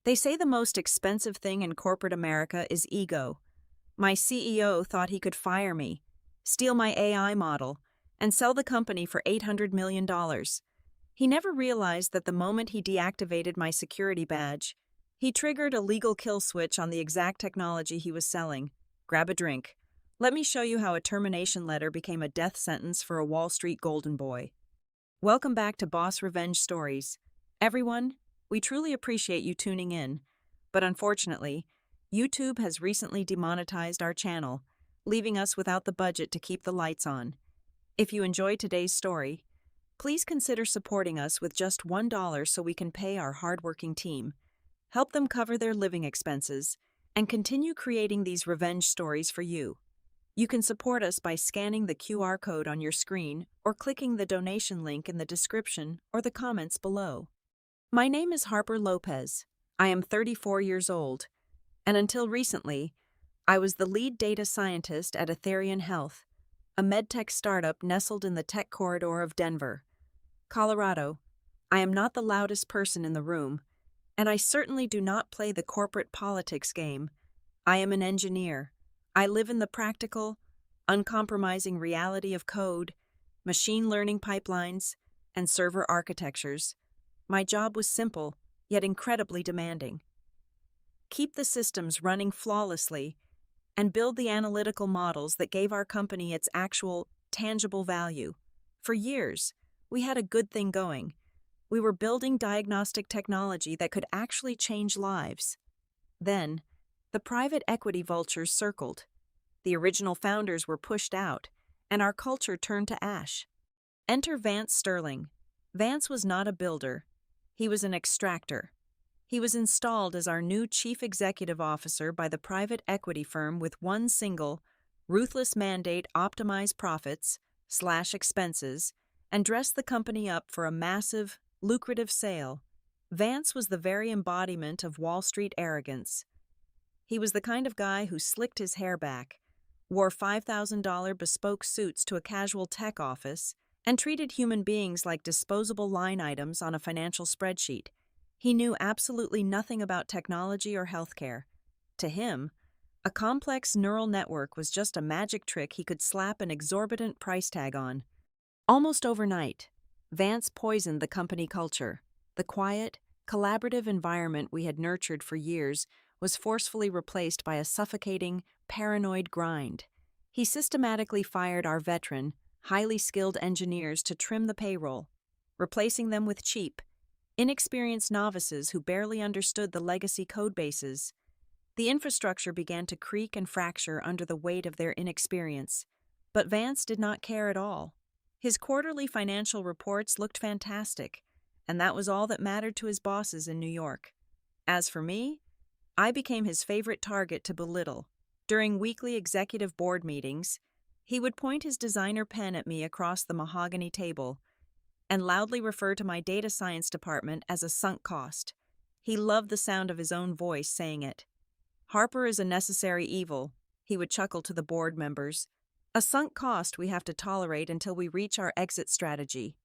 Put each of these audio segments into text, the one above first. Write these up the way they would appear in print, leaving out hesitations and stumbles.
They say the most expensive thing in corporate America is ego. My CEO thought he could fire me, steal my AI model, and sell the company for $800 million. He never realized that the moment he deactivated my security badge, he triggered a legal kill switch on the exact technology he was selling. Grab a drink. Let me show you how a termination letter became a death sentence for a Wall Street golden boy. Welcome back to Boss Revenge Stories. Everyone, we truly appreciate you tuning in, but unfortunately, YouTube has recently demonetized our channel, leaving us without the budget to keep the lights on. If you enjoyed today's story, please consider supporting us with just $1 so we can pay our hardworking team, help them cover their living expenses, and continue creating these revenge stories for you. You can support us by scanning the QR code on your screen or clicking the donation link in the description or the comments below. My name is Harper Lopez. I am 34 years old, and until recently, I was the lead data scientist at Aetherian Health, a medtech startup nestled in the tech corridor of Denver, Colorado. I am not the loudest person in the room, and I certainly do not play the corporate politics game. I am an engineer. I live in the practical, uncompromising reality of code, machine learning pipelines, and server architectures. My job was simple, yet incredibly demanding. Keep the systems running flawlessly and build the analytical models that gave our company its actual, tangible value. For years, we had a good thing going. We were building diagnostic technology that could actually change lives. Then, the private equity vultures circled. The original founders were pushed out, and our culture turned to ash. Enter Vance Sterling. Vance was not a builder. He was an extractor. He was installed as our new chief executive officer by the private equity firm with one single, ruthless mandate: optimize profits/expenses and dress the company up for a massive, lucrative sale. Vance was the very embodiment of Wall Street arrogance. He was the kind of guy who slicked his hair back, wore $5,000 bespoke suits to a casual tech office, and treated human beings like disposable line items on a financial spreadsheet. He knew absolutely nothing about technology or healthcare. To him, a complex neural network was just a magic trick he could slap an exorbitant price tag on. Almost overnight, Vance poisoned the company culture. The quiet, collaborative environment we had nurtured for years was forcefully replaced by a suffocating, paranoid grind. He systematically fired our veteran, highly skilled engineers to trim the payroll, replacing them with cheap, inexperienced novices who barely understood the legacy codebases. The infrastructure began to creak and fracture under the weight of their inexperience, but Vance did not care at all. His quarterly financial reports looked fantastic, and that was all that mattered to his bosses in New York. As for me, I became his favorite target to belittle. During weekly executive board meetings, he would point his designer pen at me across the mahogany table and loudly refer to my data science department as a sunk cost. He loved the sound of his own voice saying it. "Harper is a necessary evil," he would chuckle to the board members. "A sunk cost we have to tolerate until we reach our exit strategy."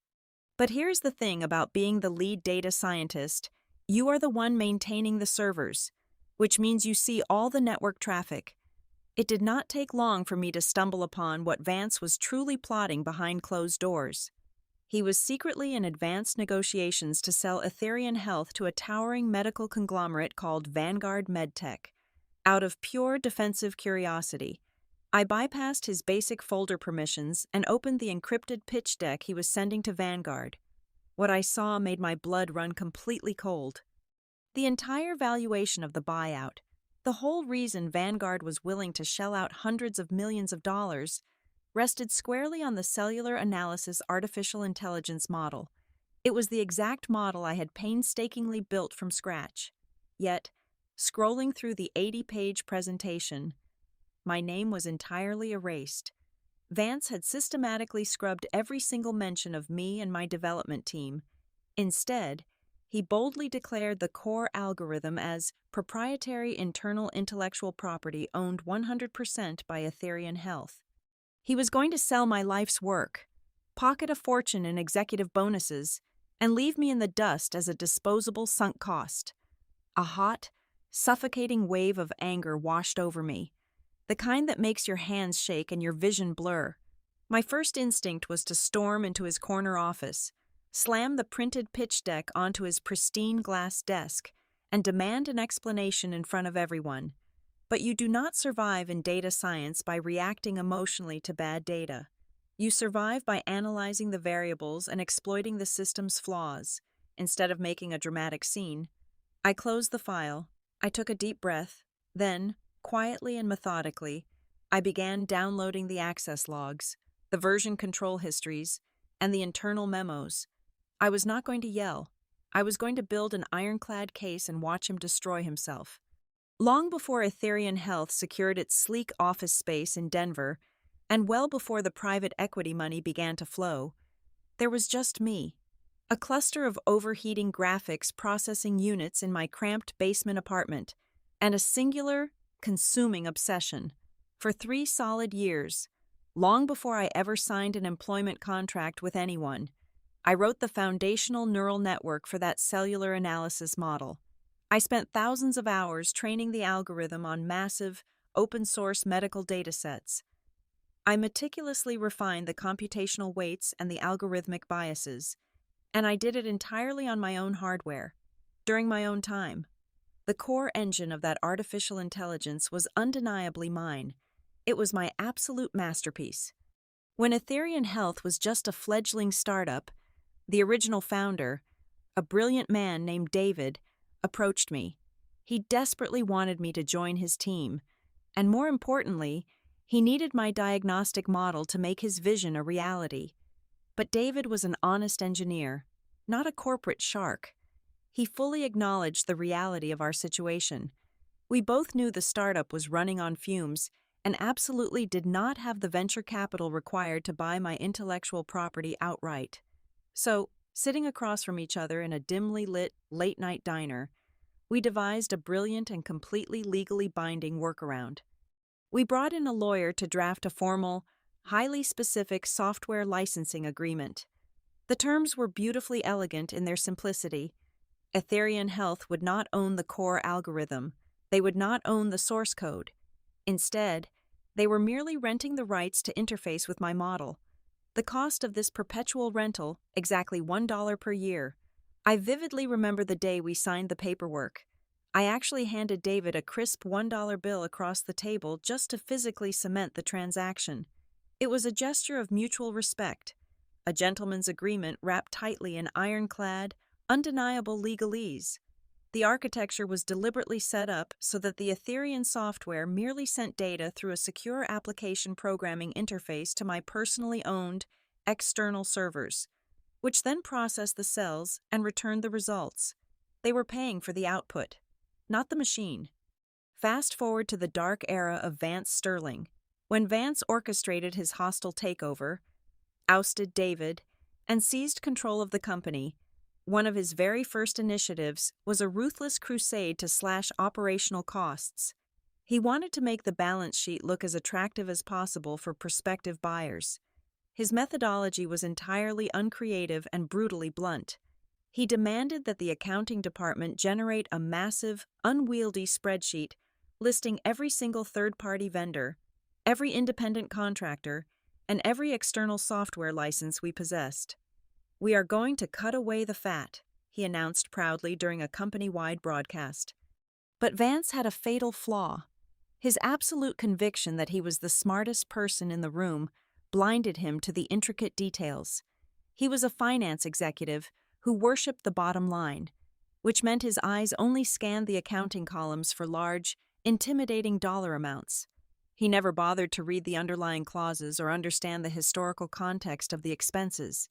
But here's the thing about being the lead data scientist: you are the one maintaining the servers, which means you see all the network traffic. It did not take long for me to stumble upon what Vance was truly plotting behind closed doors. He was secretly in advanced negotiations to sell Aetherian Health to a towering medical conglomerate called Vanguard MedTech. Out of pure defensive curiosity, I bypassed his basic folder permissions and opened the encrypted pitch deck he was sending to Vanguard. What I saw made my blood run completely cold. The entire valuation of the buyout, the whole reason Vanguard was willing to shell out hundreds of millions of dollars, rested squarely on the cellular analysis artificial intelligence model. It was the exact model I had painstakingly built from scratch. Yet, scrolling through the 80-page presentation, my name was entirely erased. Vance had systematically scrubbed every single mention of me and my development team. Instead, he boldly declared the core algorithm as proprietary internal intellectual property owned 100% by Aetherian Health. He was going to sell my life's work, pocket a fortune in executive bonuses, and leave me in the dust as a disposable sunk cost. A hot, suffocating wave of anger washed over me, the kind that makes your hands shake and your vision blur. My first instinct was to storm into his corner office, slam the printed pitch deck onto his pristine glass desk, and demand an explanation in front of everyone. But you do not survive in data science by reacting emotionally to bad data. You survive by analyzing the variables and exploiting the system's flaws. Instead of making a dramatic scene, I closed the file, I took a deep breath, then, quietly and methodically, I began downloading the access logs, the version control histories, and the internal memos. I was not going to yell. I was going to build an ironclad case and watch him destroy himself. Long before Ethereum Health secured its sleek office space in Denver, and well before the private equity money began to flow, there was just me, a cluster of overheating graphics processing units in my cramped basement apartment, and a singular, consuming obsession. For 3 solid years, long before I ever signed an employment contract with anyone, I wrote the foundational neural network for that cellular analysis model. I spent thousands of hours training the algorithm on massive, open-source medical datasets. I meticulously refined the computational weights and the algorithmic biases, and I did it entirely on my own hardware, during my own time. The core engine of that artificial intelligence was undeniably mine. It was my absolute masterpiece. When Ethereum Health was just a fledgling startup, the original founder, a brilliant man named David, approached me. He desperately wanted me to join his team, and more importantly, he needed my diagnostic model to make his vision a reality. But David was an honest engineer, not a corporate shark. He fully acknowledged the reality of our situation. We both knew the startup was running on fumes and absolutely did not have the venture capital required to buy my intellectual property outright. So, sitting across from each other in a dimly lit, late-night diner, we devised a brilliant and completely legally binding workaround. We brought in a lawyer to draft a formal, highly specific software licensing agreement. The terms were beautifully elegant in their simplicity. Ethereum Health would not own the core algorithm. They would not own the source code. Instead, they were merely renting the rights to interface with my model. The cost of this perpetual rental, exactly $1 per year. I vividly remember the day we signed the paperwork. I actually handed David a crisp $1 bill across the table just to physically cement the transaction. It was a gesture of mutual respect, a gentleman's agreement wrapped tightly in ironclad, undeniable legalese. The architecture was deliberately set up so that the Ethereum software merely sent data through a secure application programming interface to my personally owned, external servers, which then processed the cells and returned the results. They were paying for the output, not the machine. Fast forward to the dark era of Vance Sterling, when Vance orchestrated his hostile takeover, ousted David, and seized control of the company. One of his very first initiatives was a ruthless crusade to slash operational costs. He wanted to make the balance sheet look as attractive as possible for prospective buyers. His methodology was entirely uncreative and brutally blunt. He demanded that the accounting department generate a massive, unwieldy spreadsheet listing every single third-party vendor, every independent contractor, and every external software license we possessed. "We are going to cut away the fat," he announced proudly during a company-wide broadcast. But Vance had a fatal flaw. His absolute conviction that he was the smartest person in the room blinded him to the intricate details. He was a finance executive who worshipped the bottom line, which meant his eyes only scanned the accounting columns for large, intimidating dollar amounts. He never bothered to read the underlying clauses or understand the historical context of the expenses.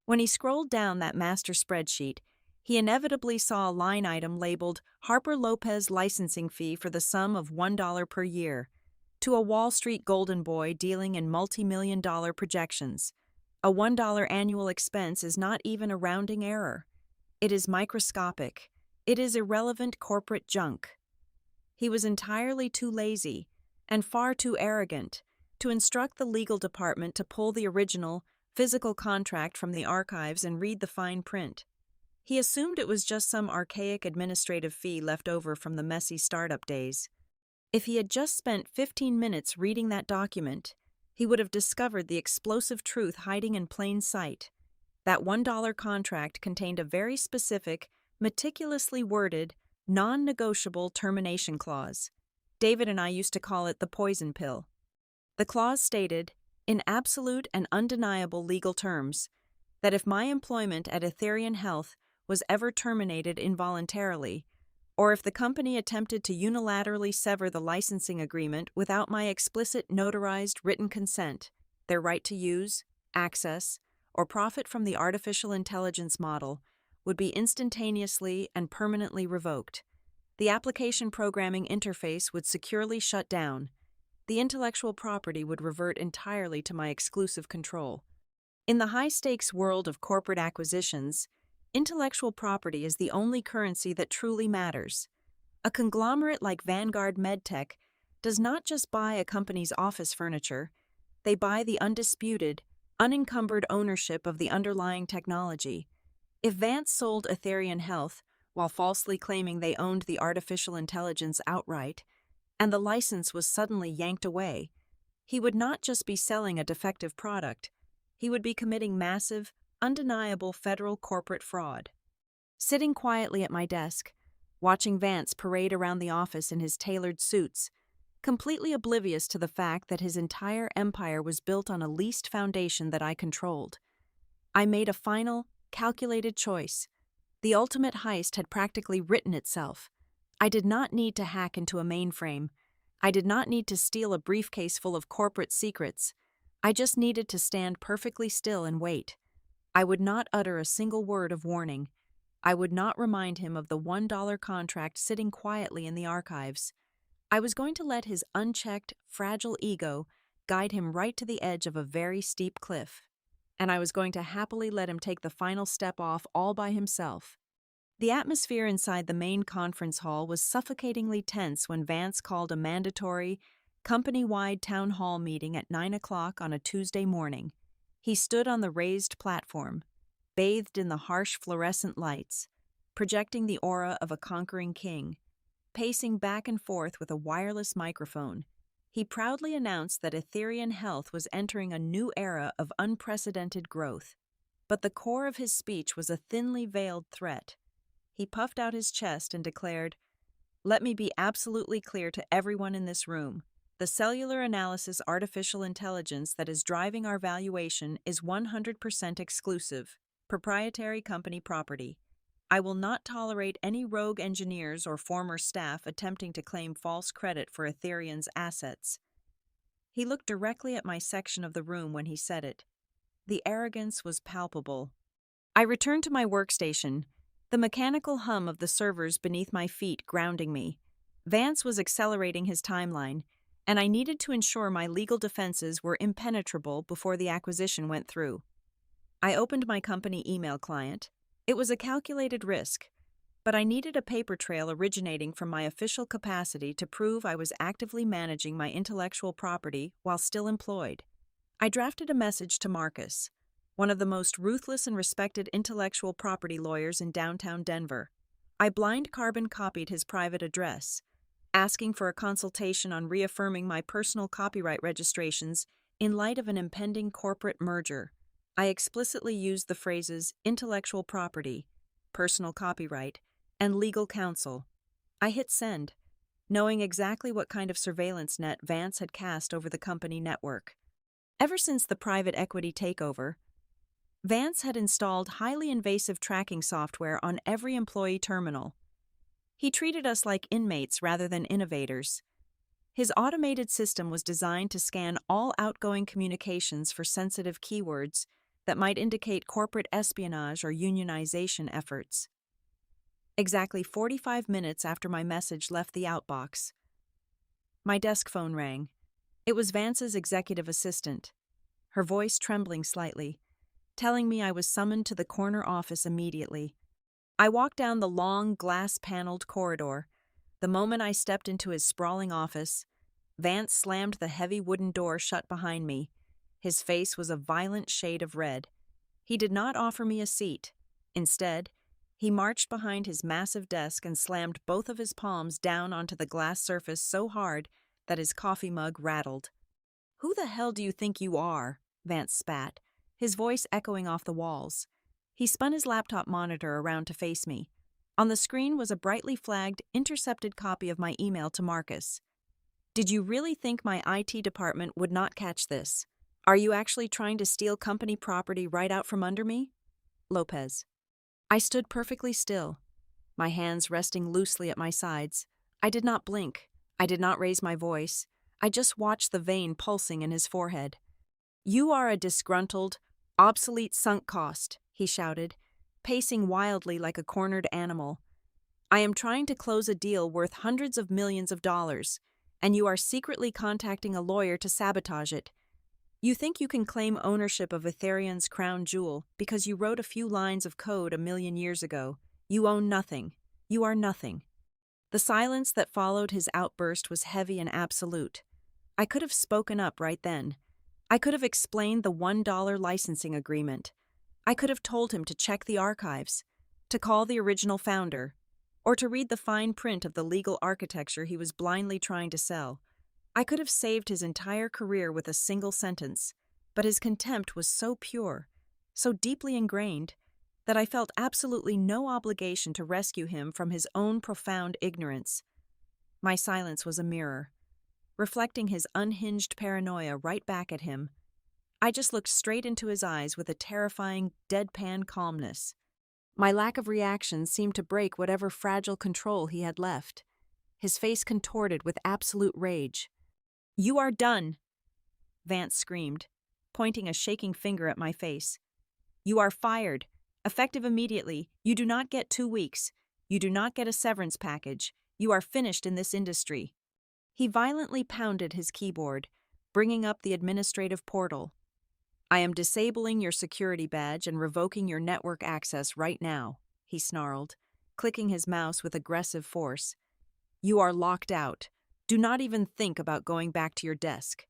When he scrolled down that master spreadsheet, he inevitably saw a line item labeled Harper Lopez licensing fee for the sum of $1 per year. To a Wall Street golden boy dealing in multi-million-dollar projections, a $1 annual expense is not even a rounding error. It is microscopic. It is irrelevant corporate junk. He was entirely too lazy and far too arrogant to instruct the legal department to pull the original, physical contract from the archives and read the fine print. He assumed it was just some archaic administrative fee left over from the messy startup days. If he had just spent 15 minutes reading that document, he would have discovered the explosive truth hiding in plain sight. That $1 contract contained a very specific, meticulously worded, non-negotiable termination clause. David and I used to call it the poison pill. The clause stated, in absolute and undeniable legal terms, that if my employment at Etherian Health was ever terminated involuntarily, or if the company attempted to unilaterally sever the licensing agreement without my explicit notarized written consent, their right to use, access, or profit from the artificial intelligence model would be instantaneously and permanently revoked. The application programming interface would securely shut down. The intellectual property would revert entirely to my exclusive control. In the high-stakes world of corporate acquisitions, intellectual property is the only currency that truly matters. A conglomerate like Vanguard MedTech does not just buy a company's office furniture, they buy the undisputed, unencumbered ownership of the underlying technology. If Vance sold Etherian Health while falsely claiming they owned the artificial intelligence outright, and the license was suddenly yanked away, he would not just be selling a defective product, he would be committing massive, undeniable federal corporate fraud. Sitting quietly at my desk, watching Vance parade around the office in his tailored suits, completely oblivious to the fact that his entire empire was built on a leased foundation that I controlled, I made a final, calculated choice. The ultimate heist had practically written itself. I did not need to hack into a mainframe. I did not need to steal a briefcase full of corporate secrets. I just needed to stand perfectly still and wait. I would not utter a single word of warning. I would not remind him of the $1 contract sitting quietly in the archives. I was going to let his unchecked, fragile ego guide him right to the edge of a very steep cliff. And I was going to happily let him take the final step off all by himself. The atmosphere inside the main conference hall was suffocatingly tense when Vance called a mandatory, company-wide town hall meeting at 9 o'clock on a Tuesday morning. He stood on the raised platform, bathed in the harsh fluorescent lights, projecting the aura of a conquering king. Pacing back and forth with a wireless microphone, he proudly announced that Etherian Health was entering a new era of unprecedented growth. But the core of his speech was a thinly veiled threat. He puffed out his chest and declared, "Let me be absolutely clear to everyone in this room. The cellular analysis artificial intelligence that is driving our valuation is 100% exclusive, proprietary company property. I will not tolerate any rogue engineers or former staff attempting to claim false credit for Etherian's assets." He looked directly at my section of the room when he said it. The arrogance was palpable. I returned to my workstation, the mechanical hum of the servers beneath my feet grounding me. Vance was accelerating his timeline, and I needed to ensure my legal defenses were impenetrable before the acquisition went through. I opened my company email client. It was a calculated risk, but I needed a paper trail originating from my official capacity to prove I was actively managing my intellectual property while still employed. I drafted a message to Marcus, one of the most ruthless and respected intellectual property lawyers in downtown Denver. I blind carbon copied his private address, asking for a consultation on reaffirming my personal copyright registrations in light of an impending corporate merger. I explicitly used the phrases intellectual property, personal copyright, and legal counsel. I hit send, knowing exactly what kind of surveillance net Vance had cast over the company network. Ever since the private equity takeover, Vance had installed highly invasive tracking software on every employee terminal. He treated us like inmates rather than innovators. His automated system was designed to scan all outgoing communications for sensitive keywords that might indicate corporate espionage or unionization efforts. Exactly 45 minutes after my message left the outbox, my desk phone rang. It was Vance's executive assistant, her voice trembling slightly, telling me I was summoned to the corner office immediately. I walked down the long, glass-paneled corridor. The moment I stepped into his sprawling office, Vance slammed the heavy wooden door shut behind me. His face was a violent shade of red. He did not offer me a seat. Instead, He marched behind his massive desk and slammed both of his palms down onto the glass surface so hard that his coffee mug rattled. "Who the hell do you think you are?" Vance spat, his voice echoing off the walls. He spun his laptop monitor around to face me. On the screen was a brightly flagged, intercepted copy of my email to Marcus. "Did you really think my IT department would not catch this? Are you actually trying to steal company property right out from under me?" Lopez. I stood perfectly still, my hands resting loosely at my sides. I did not blink. I did not raise my voice. I just watched the vein pulsing in his forehead. "You are a disgruntled, obsolete sunk cost," he shouted, pacing wildly like a cornered animal. "I am trying to close a deal worth hundreds of millions of dollars, and you are secretly contacting a lawyer to sabotage it. You think you can claim ownership of Etherion's crown jewel because you wrote a few lines of code a million years ago. You own nothing. You are nothing." The silence that followed his outburst was heavy and absolute. I could have spoken up right then. I could have explained the $1 licensing agreement. I could have told him to check the archives, to call the original founder, or to read the fine print of the legal architecture he was blindly trying to sell. I could have saved his entire career with a single sentence, but his contempt was so pure, so deeply ingrained, that I felt absolutely no obligation to rescue him from his own profound ignorance. My silence was a mirror, reflecting his unhinged paranoia right back at him. I just looked straight into his eyes with a terrifying, deadpan calmness. My lack of reaction seemed to break whatever fragile control he had left. His face contorted with absolute rage. "You are done," Vance screamed, pointing a shaking finger at my face. "You are fired. Effective immediately. You do not get 2 weeks. You do not get a severance package. You are finished in this industry." He violently pounded his keyboard, bringing up the administrative portal. "I am disabling your security badge and revoking your network access right now," he snarled, clicking his mouse with aggressive force. "You are locked out. Do not even think about going back to your desk."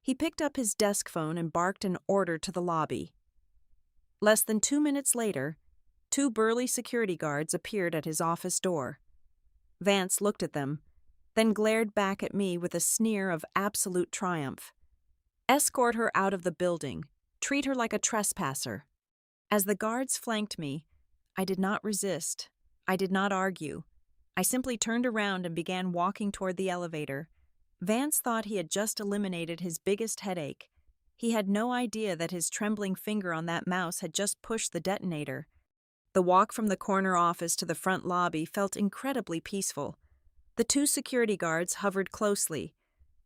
He picked up his desk phone and barked an order to the lobby. Less than 2 minutes later, 2 burly security guards appeared at his office door. Vance looked at them, then glared back at me with a sneer of absolute triumph. "Escort her out of the building. Treat her like a trespasser." As the guards flanked me, I did not resist. I did not argue. I simply turned around and began walking toward the elevator. Vance thought he had just eliminated his biggest headache. He had no idea that his trembling finger on that mouse had just pushed the detonator. The walk from the corner office to the front lobby felt incredibly peaceful. The 2 security guards hovered closely,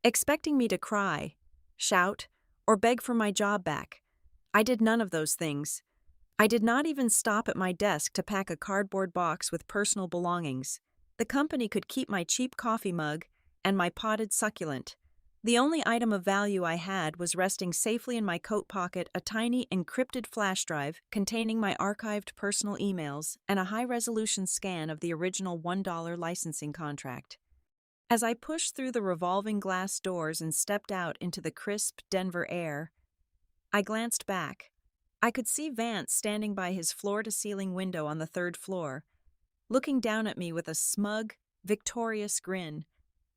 expecting me to cry, shout, or beg for my job back. I did none of those things. I did not even stop at my desk to pack a cardboard box with personal belongings. The company could keep my cheap coffee mug and my potted succulent. The only item of value I had was resting safely in my coat pocket a tiny encrypted flash drive containing my archived personal emails and a high-resolution scan of the original $1 licensing contract. As I pushed through the revolving glass doors and stepped out into the crisp Denver air, I glanced back. I could see Vance standing by his floor-to-ceiling window on the 3rd floor, looking down at me with a smug, victorious grin.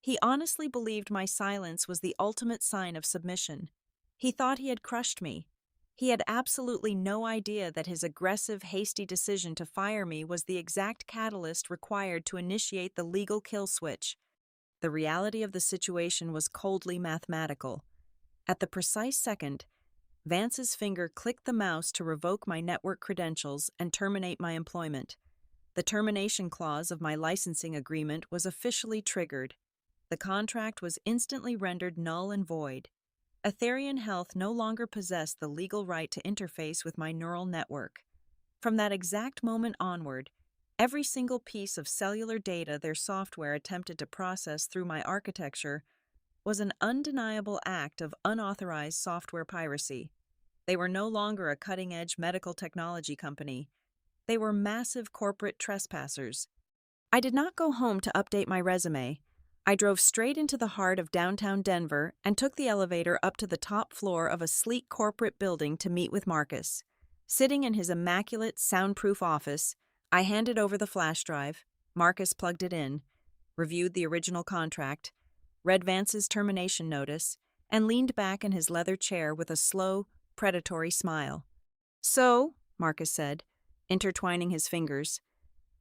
He honestly believed my silence was the ultimate sign of submission. He thought he had crushed me. He had absolutely no idea that his aggressive, hasty decision to fire me was the exact catalyst required to initiate the legal kill switch. The reality of the situation was coldly mathematical. At the precise second, Vance's finger clicked the mouse to revoke my network credentials and terminate my employment. The termination clause of my licensing agreement was officially triggered. The contract was instantly rendered null and void. Etherian Health no longer possessed the legal right to interface with my neural network. From that exact moment onward, every single piece of cellular data their software attempted to process through my architecture was an undeniable act of unauthorized software piracy. They were no longer a cutting-edge medical technology company. They were massive corporate trespassers. I did not go home to update my resume. I drove straight into the heart of downtown Denver and took the elevator up to the top floor of a sleek corporate building to meet with Marcus. Sitting in his immaculate, soundproof office, I handed over the flash drive. Marcus plugged it in, reviewed the original contract, read Vance's termination notice, and leaned back in his leather chair with a slow, predatory smile. "So," Marcus said, intertwining his fingers,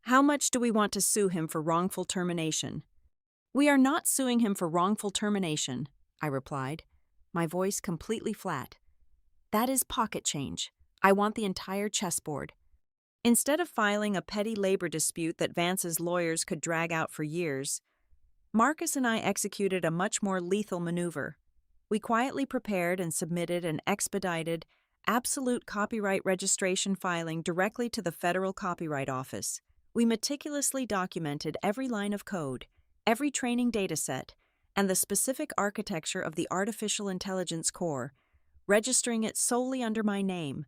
"how much do we want to sue him for wrongful termination?" "We are not suing him for wrongful termination," I replied, my voice completely flat. "That is pocket change. I want the entire chessboard." Instead of filing a petty labor dispute that Vance's lawyers could drag out for years, Marcus and I executed a much more lethal maneuver. We quietly prepared and submitted an expedited, absolute copyright registration filing directly to the Federal Copyright Office. We meticulously documented every line of code, every training dataset, and the specific architecture of the artificial intelligence core, registering it solely under my name.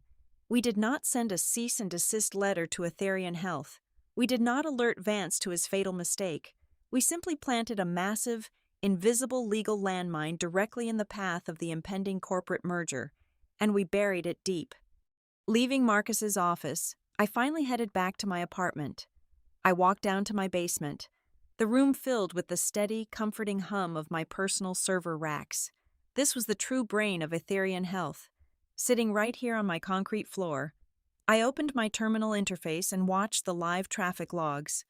We did not send a cease and desist letter to Etherian Health. We did not alert Vance to his fatal mistake. We simply planted a massive, invisible legal landmine directly in the path of the impending corporate merger, and we buried it deep. Leaving Marcus's office, I finally headed back to my apartment. I walked down to my basement, the room filled with the steady, comforting hum of my personal server racks. This was the true brain of Etherian Health. Sitting right here on my concrete floor, I opened my terminal interface and watched the live traffic logs.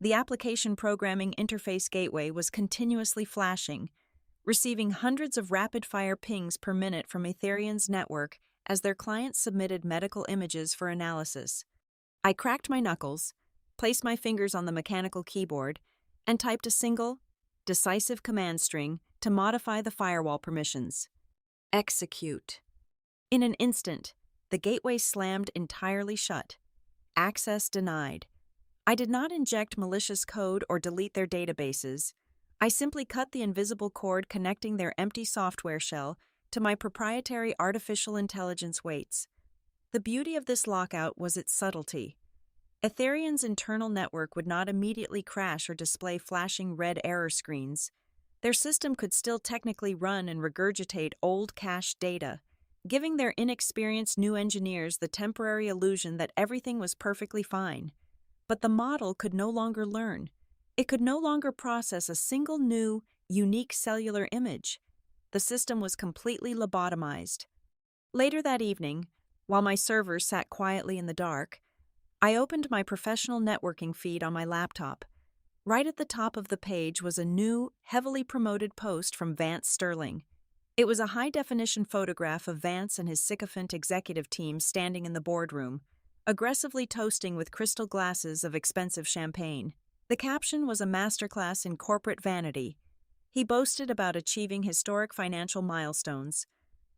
The application programming interface gateway was continuously flashing, receiving hundreds of rapid-fire pings per minute from Etherian's network as their clients submitted medical images for analysis. I cracked my knuckles, placed my fingers on the mechanical keyboard, and typed a single, decisive command string to modify the firewall permissions. Execute. In an instant, the gateway slammed entirely shut. Access denied. I did not inject malicious code or delete their databases. I simply cut the invisible cord connecting their empty software shell to my proprietary artificial intelligence weights. The beauty of this lockout was its subtlety. Etherian's internal network would not immediately crash or display flashing red error screens. Their system could still technically run and regurgitate old cached data, giving their inexperienced new engineers the temporary illusion that everything was perfectly fine. But the model could no longer learn. It could no longer process a single new, unique cellular image. The system was completely lobotomized. Later that evening, while my servers sat quietly in the dark, I opened my professional networking feed on my laptop. Right at the top of the page was a new, heavily promoted post from Vance Sterling. It was a high-definition photograph of Vance and his sycophant executive team standing in the boardroom, aggressively toasting with crystal glasses of expensive champagne. The caption was a masterclass in corporate vanity. He boasted about achieving historic financial milestones,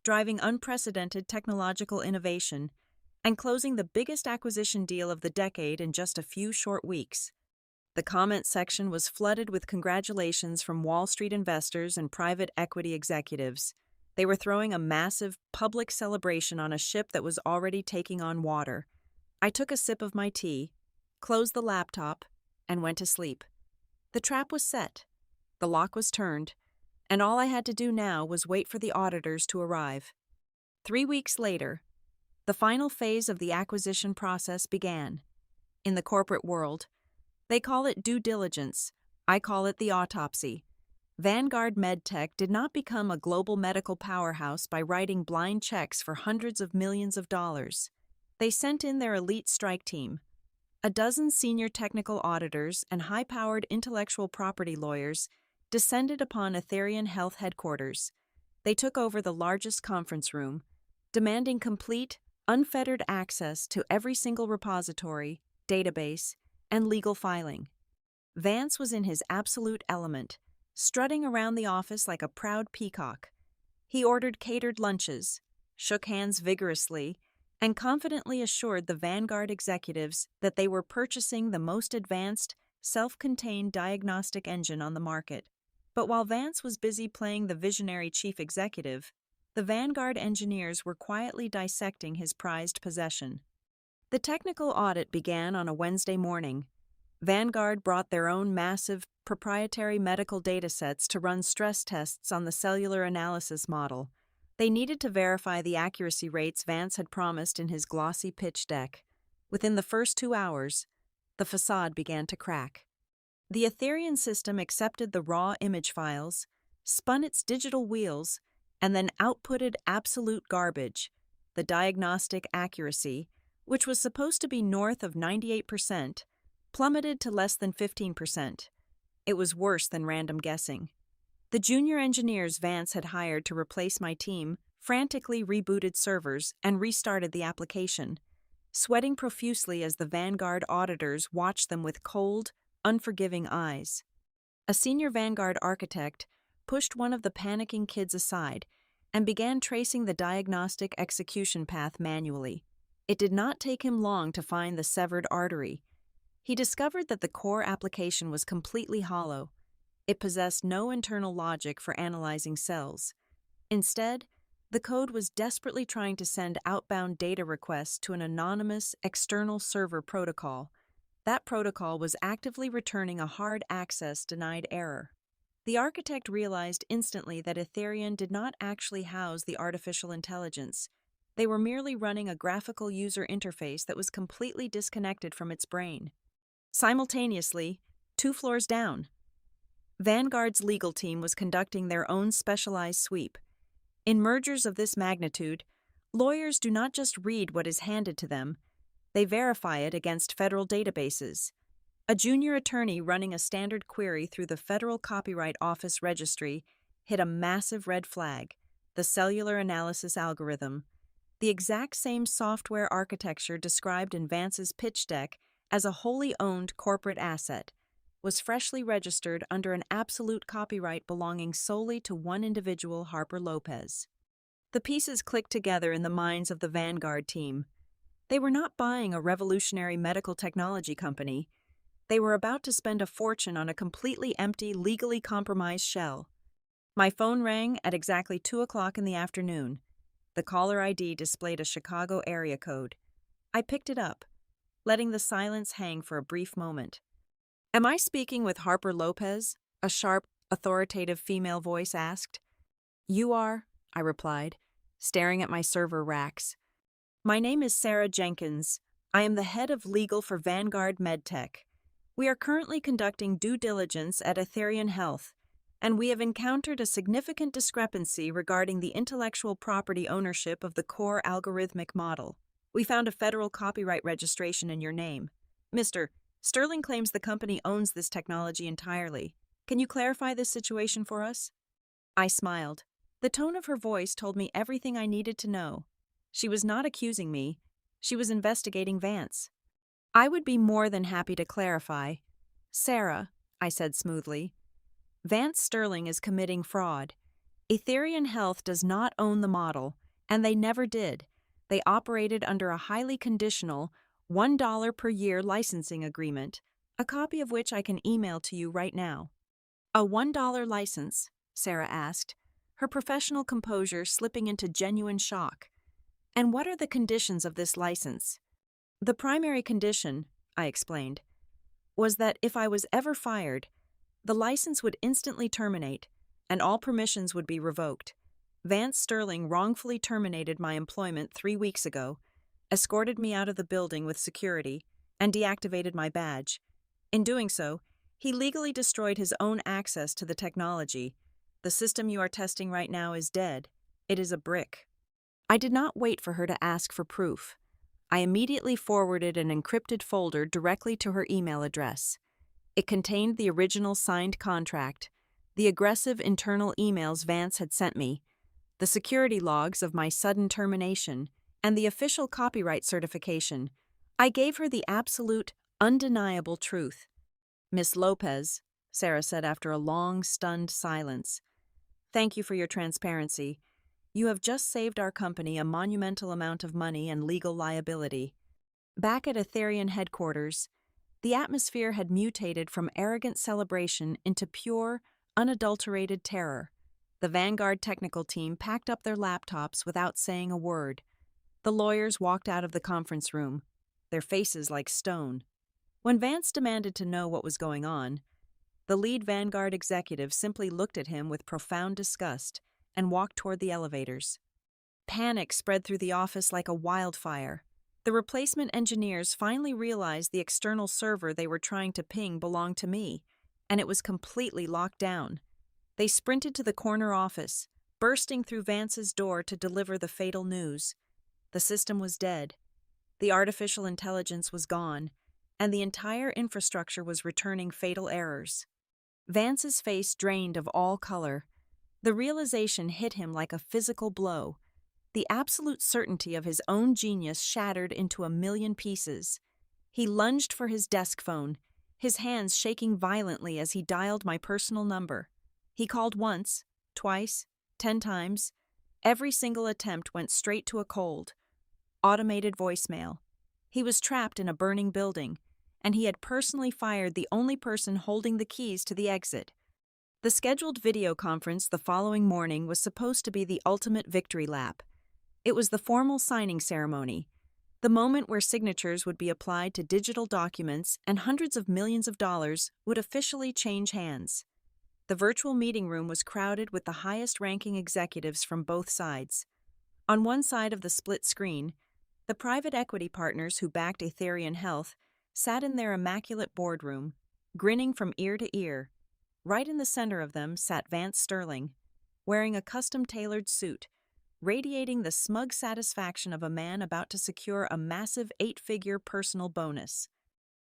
driving unprecedented technological innovation, and closing the biggest acquisition deal of the decade in just a few short weeks. The comment section was flooded with congratulations from Wall Street investors and private equity executives. They were throwing a massive, public celebration on a ship that was already taking on water. I took a sip of my tea, closed the laptop, and went to sleep. The trap was set, the lock was turned, and all I had to do now was wait for the auditors to arrive. 3 weeks later, the final phase of the acquisition process began. In the corporate world, they call it due diligence. I call it the autopsy. Vanguard MedTech did not become a global medical powerhouse by writing blind checks for hundreds of millions of dollars. They sent in their elite strike team, a dozen senior technical auditors and high-powered intellectual property lawyers descended upon Etherian Health headquarters. They took over the largest conference room, demanding complete, unfettered access to every single repository, database, and legal filing. Vance was in his absolute element, strutting around the office like a proud peacock. He ordered catered lunches, shook hands vigorously, and confidently assured the Vanguard executives that they were purchasing the most advanced, self-contained diagnostic engine on the market. But while Vance was busy playing the visionary chief executive, the Vanguard engineers were quietly dissecting his prized possession. The technical audit began on a Wednesday morning. Vanguard brought their own massive, proprietary medical datasets to run stress tests on the cellular analysis model. They needed to verify the accuracy rates Vance had promised in his glossy pitch deck. Within the first 2 hours, The facade began to crack. The Ethereum system accepted the raw image files, spun its digital wheels, and then outputted absolute garbage. The diagnostic accuracy, which was supposed to be north of 98%, plummeted to less than 15%. It was worse than random guessing. The junior engineers Vance had hired to replace my team frantically rebooted servers and restarted the application, sweating profusely as the Vanguard auditors watched them with cold, unforgiving eyes. A senior Vanguard architect pushed one of the panicking kids aside and began tracing the diagnostic execution path manually. It did not take him long to find the severed artery. He discovered that the core application was completely hollow. It possessed no internal logic for analyzing cells. Instead, the code was desperately trying to send outbound data requests to an anonymous external server protocol. That protocol was actively returning a hard access denied error. The architect realized instantly that Ethereum did not actually house the artificial intelligence. They were merely running a graphical user interface that was completely disconnected from its brain. Simultaneously, 2 floors down, Vanguard's legal team was conducting their own specialized sweep. In mergers of this magnitude, lawyers do not just read what is handed to them, they verify it against federal databases. A junior attorney running a standard query through the Federal Copyright Office registry hit a massive red flag: the cellular analysis algorithm. The exact same software architecture described in Vance's pitch deck as a wholly owned corporate asset was freshly registered under an absolute copyright belonging solely to one individual, Harper Lopez. The pieces clicked together in the minds of the Vanguard team. They were not buying a revolutionary medical technology company. They were about to spend a fortune on a completely empty, legally compromised shell. My phone rang at exactly 2 o'clock in the afternoon. The caller ID displayed a Chicago area code. I picked it up, letting the silence hang for a brief moment. "Am I speaking with Harper Lopez?" a sharp, authoritative female voice asked. "You are," I replied, staring at my server racks. "My name is Sarah Jenkins. I am the head of legal for Vanguard MedTech. We are currently conducting due diligence at Ethereum Health, and we have encountered a significant discrepancy regarding the intellectual property ownership of the core algorithmic model. We found a federal copyright registration in your name. Mr. Sterling claims the company owns this technology entirely. Can you clarify this situation for us?" I smiled. The tone of her voice told me everything I needed to know. She was not accusing me. She was investigating Vance. "I would be more than happy to clarify. Sarah," I said smoothly, "Vance Sterling is committing fraud. Ethereum Health does not own the model, and they never did. They operated under a highly conditional $1 per year licensing agreement, a copy of which I can email to you right now." "A $1 license?" Sarah asked, her professional composure slipping into genuine shock. "And what are the conditions of this license?" "The primary condition," I explained, "was that if I was ever fired, the license would instantly terminate, and all permissions would be revoked. Vance Sterling wrongfully terminated my employment 3 weeks ago, escorted me out of the building with security, and deactivated my badge. In doing so, he legally destroyed his own access to the technology. The system you are testing right now is dead. It is a brick." I did not wait for her to ask for proof. I immediately forwarded an encrypted folder directly to her email address. It contained the original signed contract, the aggressive internal emails Vance had sent me, the security logs of my sudden termination, and the official copyright certification. I gave her the absolute, undeniable truth. "Miss Lopez," Sarah said after a long, stunned silence, "thank you for your transparency. You have just saved our company a monumental amount of money and legal liability." Back at Ethereum headquarters, the atmosphere had mutated from arrogant celebration into pure, unadulterated terror. The Vanguard technical team packed up their laptops without saying a word. The lawyers walked out of the conference room, their faces like stone. When Vance demanded to know what was going on, the lead Vanguard executive simply looked at him with profound disgust and walked toward the elevators. Panic spread through the office like a wildfire. The replacement engineers finally realized the external server they were trying to ping belonged to me, and it was completely locked down. They sprinted to the corner office, bursting through Vance's door to deliver the fatal news. The system was dead. The artificial intelligence was gone, and the entire infrastructure was returning fatal errors. Vance's face drained of all color. The realization hit him like a physical blow. The absolute certainty of his own genius shattered into a million pieces. He lunged for his desk phone, his hands shaking violently as he dialed my personal number. He called once, twice, 10 times. Every single attempt went straight to a cold, automated voicemail. He was trapped in a burning building, and he had personally fired the only person holding the keys to the exit. The scheduled video conference the following morning was supposed to be the ultimate victory lap. It was the formal signing ceremony, the moment where signatures would be applied to digital documents and hundreds of millions of dollars would officially change hands. The virtual meeting room was crowded with the highest-ranking executives from both sides. On one side of the split screen, the private equity partners who backed Aetherian Health sat in their immaculate boardroom, grinning from ear to ear. Right in the center of them sat Vance Sterling, wearing a custom-tailored suit, radiating the smug satisfaction of a man about to secure a massive 8-figure personal bonus.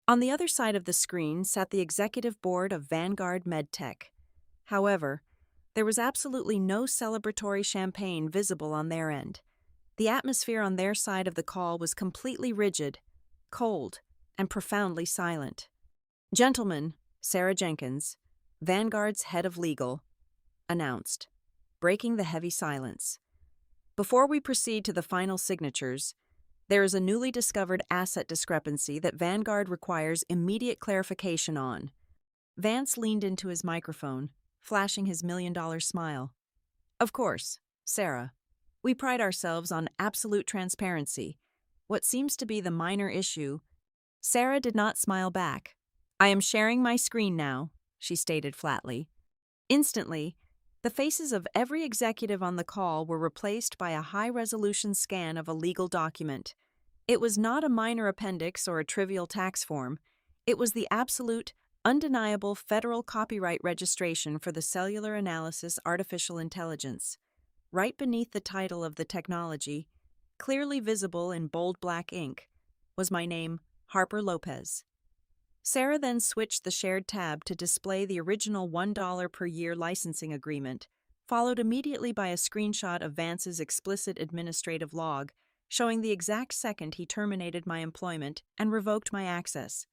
On the other side of the screen sat the executive board of Vanguard MedTech. However, there was absolutely no celebratory champagne visible on their end. The atmosphere on their side of the call was completely rigid, cold, and profoundly silent. "Gentlemen," Sarah Jenkins, Vanguard's head of legal, announced, breaking the heavy silence. "Before we proceed to the final signatures, there is a newly discovered asset discrepancy that Vanguard requires immediate clarification on." Vance leaned into his microphone, flashing his million-dollar smile. "Of course, Sarah. We pride ourselves on absolute transparency. What seems to be the minor issue—" Sarah did not smile back. "I am sharing my screen now," she stated flatly. Instantly, the faces of every executive on the call were replaced by a high-resolution scan of a legal document. It was not a minor appendix or a trivial tax form. It was the absolute, undeniable federal copyright registration for the cellular analysis artificial intelligence. Right beneath the title of the technology, clearly visible in bold black ink, was my name, Harper Lopez. Sarah then switched the shared tab to display the original $1 per year licensing agreement, followed immediately by a screenshot of Vance's explicit administrative log, showing the exact second he terminated my employment and revoked my access.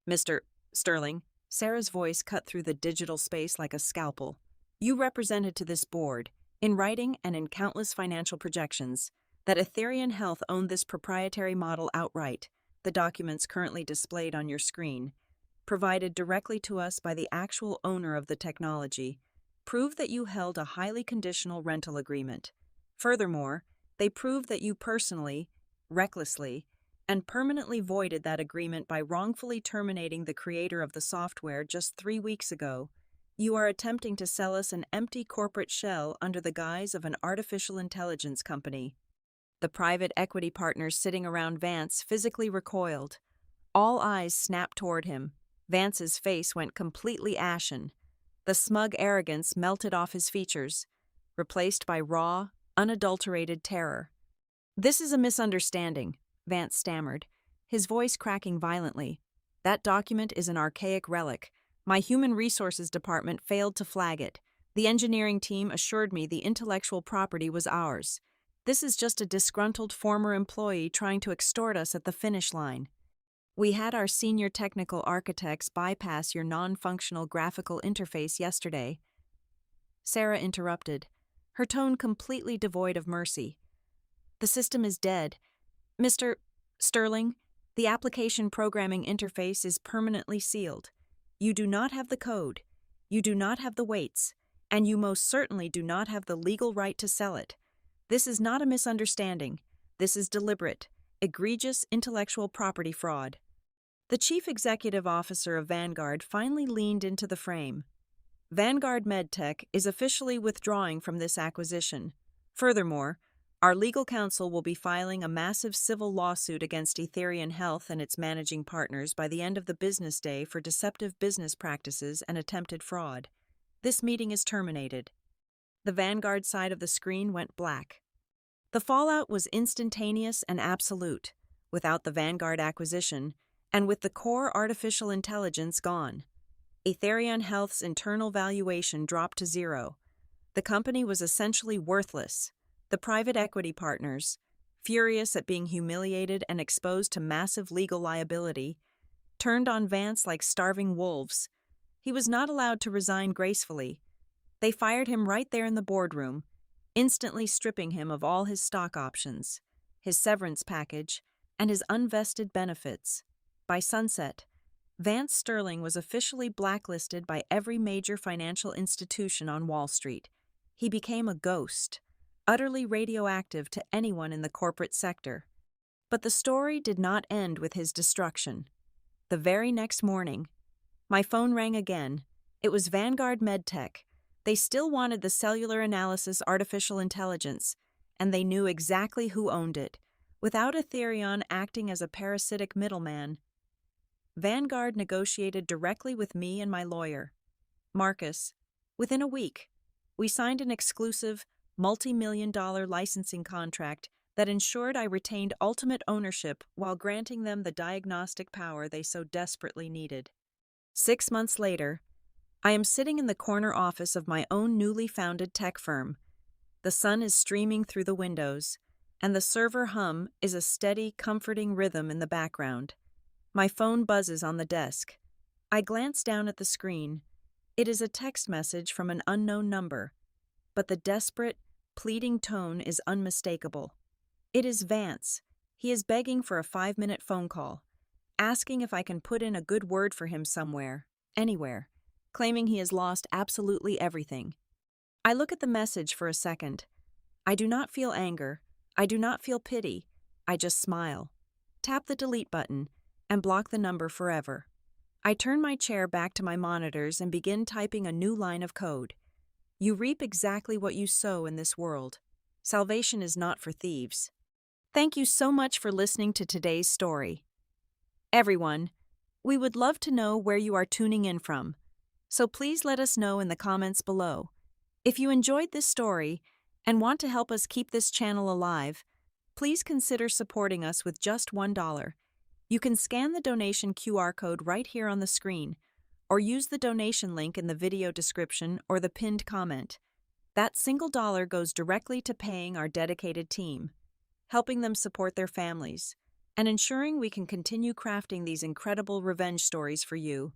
"Mr. Sterling," Sarah's voice cut through the digital space like a scalpel. "You represented to this board, in writing and in countless financial projections, that Aetherian Health owned this proprietary model outright, the documents currently displayed on your screen, provided directly to us by the actual owner of the technology, prove that you held a highly conditional rental agreement. Furthermore, they prove that you personally, recklessly, and permanently voided that agreement by wrongfully terminating the creator of the software just 3 weeks ago. You are attempting to sell us an empty corporate shell under the guise of an artificial intelligence company." The private equity partners sitting around Vance physically recoiled. All eyes snapped toward him. Vance's face went completely ashen. The smug arrogance melted off his features, replaced by raw, unadulterated terror. "This is a misunderstanding," Vance stammered, his voice cracking violently. "That document is an archaic relic. My human resources department failed to flag it. The engineering team assured me the intellectual property was ours. This is just a disgruntled former employee trying to extort us at the finish line. We had our senior technical architects bypass your non-functional graphical interface yesterday." Sarah interrupted, her tone completely devoid of mercy. "The system is dead. Mr. Sterling, the application programming interface is permanently sealed. You do not have the code, you do not have the weights, and you most certainly do not have the legal right to sell it. This is not a misunderstanding. This is deliberate, egregious intellectual property fraud." The chief executive officer of Vanguard finally leaned into the frame. "Vanguard MedTech is officially withdrawing from this acquisition. Furthermore, Our legal counsel will be filing a massive civil lawsuit against Etherian Health and its managing partners by the end of the business day for deceptive business practices and attempted fraud. This meeting is terminated. The Vanguard side of the screen went black. The fallout was instantaneous and absolute, without the Vanguard acquisition, and with the core artificial intelligence gone. Etherion Health's internal valuation dropped to zero. The company was essentially worthless. The private equity partners, furious at being humiliated and exposed to massive legal liability, turned on Vance like starving wolves. He was not allowed to resign gracefully. They fired him right there in the boardroom, instantly stripping him of all his stock options, his severance package, and his unvested benefits. By sunset, Vance Sterling was officially blacklisted by every major financial institution on Wall Street. He became a ghost, utterly radioactive to anyone in the corporate sector. But the story did not end with his destruction. The very next morning, my phone rang again. It was Vanguard MedTech. They still wanted the cellular analysis artificial intelligence, and they knew exactly who owned it, without Etherion acting as a parasitic middleman. Vanguard negotiated directly with me and my lawyer, Marcus. Within a week, we signed an exclusive, multi-million-dollar licensing contract that ensured I retained ultimate ownership while granting them the diagnostic power they so desperately needed. 6 months later, I am sitting in the corner office of my own newly founded tech firm. The sun is streaming through the windows, and the server hum is a steady, comforting rhythm in the background. My phone buzzes on the desk. I glance down at the screen. It is a text message from an unknown number, but the desperate, pleading tone is unmistakable. It is Vance. He is begging for a 5-minute phone call, asking if I can put in a good word for him somewhere, anywhere, claiming he has lost absolutely everything. I look at the message for a second. I do not feel anger. I do not feel pity. I just smile, tap the delete button, and block the number forever. I turn my chair back to my monitors and begin typing a new line of code. You reap exactly what you sow in this world. Salvation is not for thieves. Thank you so much for listening to today's story. Everyone, we would love to know where you are tuning in from, so please let us know in the comments below. If you enjoyed this story and want to help us keep this channel alive, please consider supporting us with just $1. You can scan the donation QR code right here on the screen, or use the donation link in the video description or the pinned comment. That single dollar goes directly to paying our dedicated team, helping them support their families, and ensuring we can continue crafting these incredible revenge stories for you.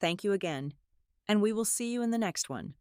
Thank you again, and we will see you in the next one.